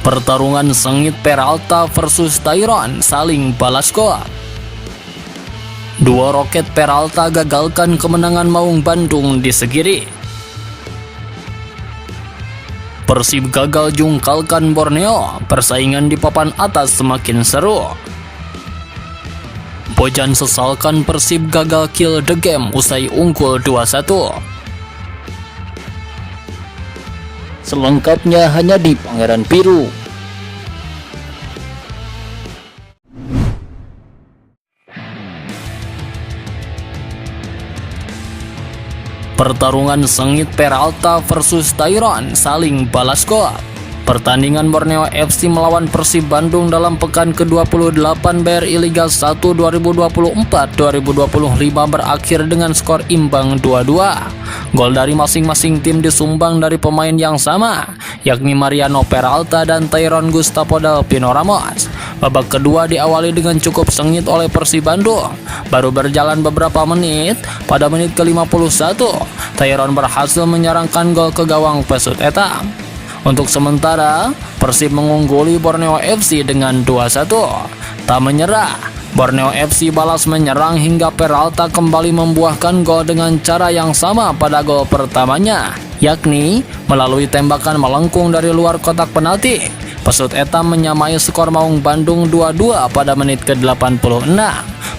Pertarungan sengit Peralta versus Tyron saling balas gol. Dua roket Peralta gagalkan kemenangan Maung Bandung di Segiri. Persib gagal jungkalkan Borneo, persaingan di papan atas semakin seru. Bojan sesalkan Persib gagal kill the game usai unggul 2-1. Selengkapnya hanya di Pangeran Biru. Pertarungan sengit Peralta versus Tyron saling balas gol. Pertandingan Borneo FC melawan Persib Bandung dalam pekan ke-28 BRI Liga 1 2024-2025 berakhir dengan skor imbang 2-2. Gol dari masing-masing tim disumbang dari pemain yang sama, yakni Mariano Peralta dan Tyron Gustavo Delpino Ramos. Babak kedua diawali dengan cukup sengit oleh Persib Bandung. Baru berjalan beberapa menit, pada menit ke-51, Tyron berhasil menyerangkan gol ke gawang Pesut Etam. Untuk sementara, Persib mengungguli Borneo FC dengan 2-1. Tak menyerah, Borneo FC balas menyerang hingga Peralta kembali membuahkan gol dengan cara yang sama pada gol pertamanya, yakni melalui tembakan melengkung dari luar kotak penalti. Pesut Etam menyamai skor Maung Bandung 2-2 pada menit ke-86.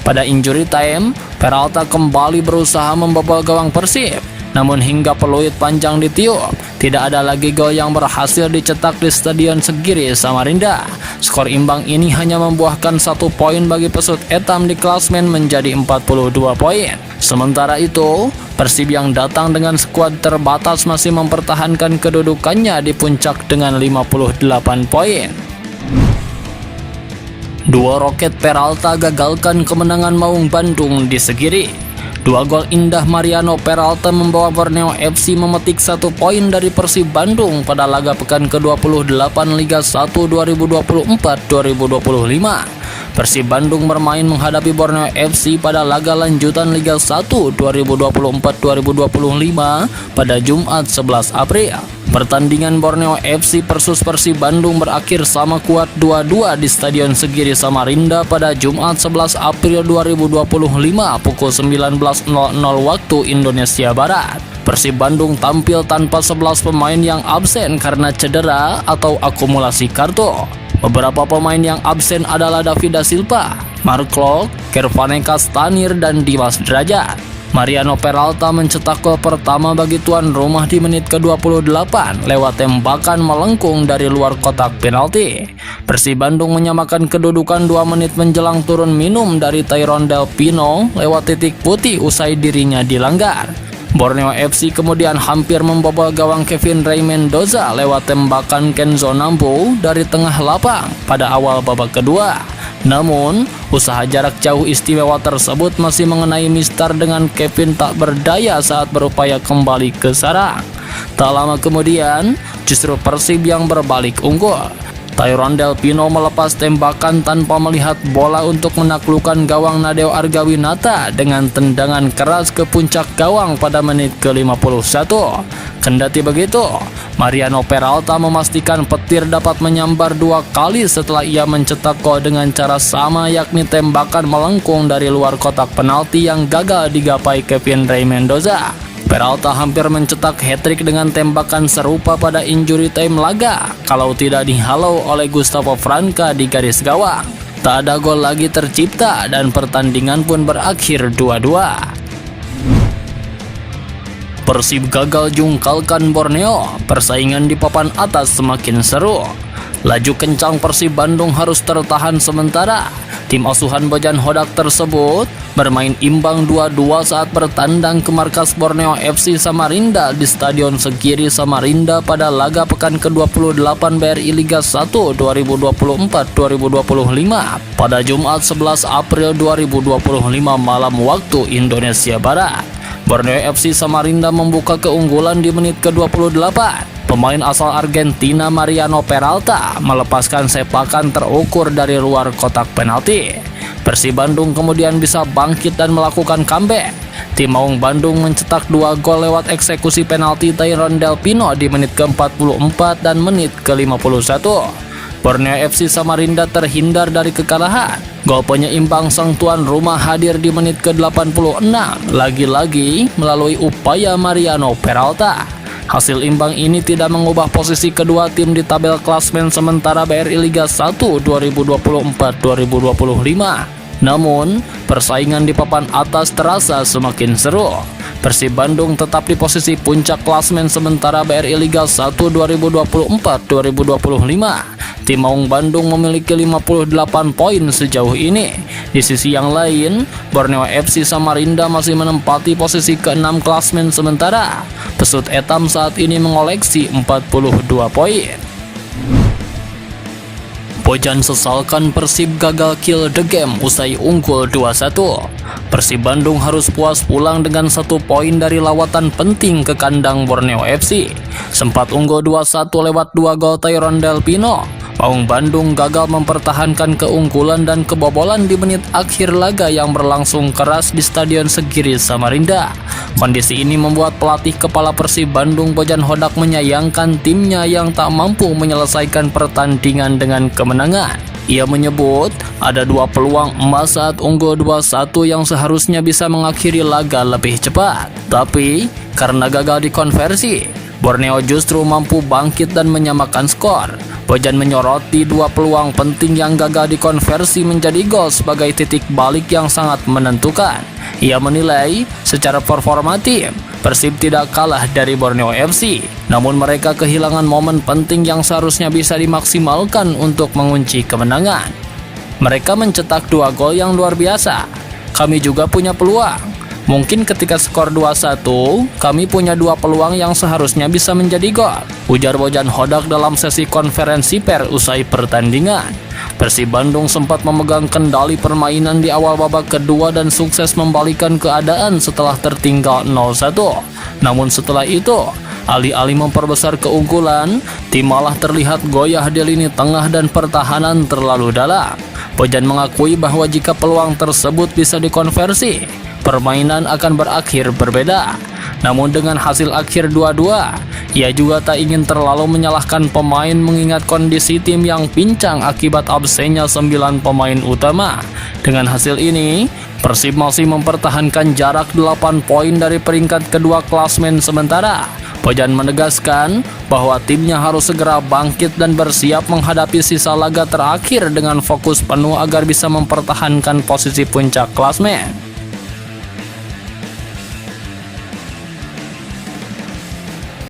Pada injury time, Peralta kembali berusaha membobol gawang Persib. Namun hingga peluit panjang ditiup, tidak ada lagi gol yang berhasil dicetak di Stadion Segiri Samarinda. Skor imbang ini hanya membuahkan 1 poin bagi Pesut Etam di klasmen menjadi 42 poin. Sementara itu, Persib yang datang dengan skuad terbatas masih mempertahankan kedudukannya di puncak dengan 58 poin. Dua roket Peralta gagalkan kemenangan Maung Bandung di Segiri. Dua gol indah Mariano Peralta membawa Borneo FC memetik 1 poin dari Persib Bandung pada laga pekan ke-28 Liga 1 2024-2025. Persib Bandung bermain menghadapi Borneo FC pada laga lanjutan Liga 1 2024-2025 pada Jumat 11 April. Pertandingan Borneo FC versus Persib Bandung berakhir sama kuat 2-2 di Stadion Segiri Samarinda pada Jumat 11 April 2025 pukul 19.00 waktu Indonesia Barat. Persib Bandung tampil tanpa 11 pemain yang absen karena cedera atau akumulasi kartu. Beberapa pemain yang absen adalah David Da Silva, Mark Klok, Kervane Kastanir, dan Dimas Derajat. Mariano Peralta mencetak gol pertama bagi tuan rumah di menit ke-28 lewat tembakan melengkung dari luar kotak penalti. Persib Bandung menyamakan kedudukan 2 menit menjelang turun minum dari Tyron Delpino lewat titik putih usai dirinya dilanggar. Borneo FC kemudian hampir membobol gawang Kevin Ray Mendoza lewat tembakan Kenzo Nambu dari tengah lapang pada awal babak kedua. Namun, usaha jarak jauh istimewa tersebut masih mengenai Mister dengan Kevin tak berdaya saat berupaya kembali ke sarang. Tak lama kemudian, justru Persib yang berbalik unggul. Tyron Delpino melepas tembakan tanpa melihat bola untuk menaklukkan gawang Nadeo Argawinata dengan tendangan keras ke puncak gawang pada menit ke-51. Kendati begitu, Mariano Peralta memastikan petir dapat menyambar 2 kali setelah ia mencetak gol dengan cara sama, yakni tembakan melengkung dari luar kotak penalti yang gagal digapai Kevin Ray Mendoza. Peralta hampir mencetak hat-trick dengan tembakan serupa pada injury time laga kalau tidak dihalau oleh Gustavo Franca di garis gawang. Tak ada gol lagi tercipta dan pertandingan pun berakhir 2-2. Persib gagal jungkalkan Borneo, persaingan di papan atas semakin seru. Laju kencang Persib Bandung harus tertahan sementara. Tim asuhan Bojan Hodak tersebut bermain imbang 2-2 saat bertandang ke markas Borneo FC Samarinda di Stadion Segiri Samarinda pada laga pekan ke-28 BRI Liga 1 2024-2025 pada Jumat 11 April 2025 malam waktu Indonesia Barat. Borneo FC Samarinda membuka keunggulan di menit ke-28. Pemain asal Argentina Mariano Peralta melepaskan sepakan terukur dari luar kotak penalti. Persib Bandung kemudian bisa bangkit dan melakukan comeback. Tim Maung Bandung mencetak 2 gol lewat eksekusi penalti Tyron Delpino di menit ke-44 dan menit ke-51. Borneo FC Samarinda terhindar dari kekalahan. Gol penyeimbang sang tuan rumah hadir di menit ke-86, lagi-lagi melalui upaya Mariano Peralta. Hasil imbang ini tidak mengubah posisi kedua tim di tabel klasmen sementara BRI Liga 1 2024-2025. Namun, persaingan di papan atas terasa semakin seru. Persib Bandung tetap di posisi puncak klasmen sementara BRI Liga 1 2024-2025. Tim Maung Bandung memiliki 58 poin sejauh ini. Di sisi yang lain, Borneo FC Samarinda masih menempati posisi ke-6 klasmen sementara. Pesut Etam saat ini mengoleksi 42 poin. Bojan sesalkan Persib gagal kill the game usai unggul 2-1. Persib Bandung harus puas pulang dengan 1 poin dari lawatan penting ke kandang Borneo FC. Sempat unggul 2-1 lewat 2 gol Tyrone Del Pino. Maung Bandung gagal mempertahankan keunggulan dan kebobolan di menit akhir laga yang berlangsung keras di Stadion Segiri Samarinda. Kondisi ini membuat pelatih kepala Persib Bandung Bojan Hodak menyayangkan timnya yang tak mampu menyelesaikan pertandingan dengan kemenangan. Ia menyebut ada 2 peluang emas saat unggul 2-1 yang seharusnya bisa mengakhiri laga lebih cepat. Tapi karena gagal dikonversi, Borneo justru mampu bangkit dan menyamakan skor. Bojan menyoroti 2 peluang penting yang gagal dikonversi menjadi gol sebagai titik balik yang sangat menentukan. Ia menilai secara performa tim, Persib tidak kalah dari Borneo FC, namun mereka kehilangan momen penting yang seharusnya bisa dimaksimalkan untuk mengunci kemenangan. Mereka mencetak 2 gol yang luar biasa. Kami juga punya peluang. Mungkin ketika skor 2-1, kami punya 2 peluang yang seharusnya bisa menjadi gol, ujar Bojan Hodak dalam sesi konferensi pers usai pertandingan. Persib Bandung sempat memegang kendali permainan di awal babak kedua dan sukses membalikan keadaan setelah tertinggal 0-1. Namun setelah itu, alih-alih memperbesar keunggulan, tim malah terlihat goyah di lini tengah dan pertahanan terlalu dalam. Bojan mengakui bahwa jika peluang tersebut bisa dikonversi, permainan akan berakhir berbeda. Namun dengan hasil akhir 2-2, ia juga tak ingin terlalu menyalahkan pemain mengingat kondisi tim yang pincang akibat absennya 9 pemain utama. Dengan hasil ini, Persib masih mempertahankan jarak 8 poin dari peringkat kedua klasmen sementara. Bojan menegaskan bahwa timnya harus segera bangkit dan bersiap menghadapi sisa laga terakhir dengan fokus penuh agar bisa mempertahankan posisi puncak klasmen.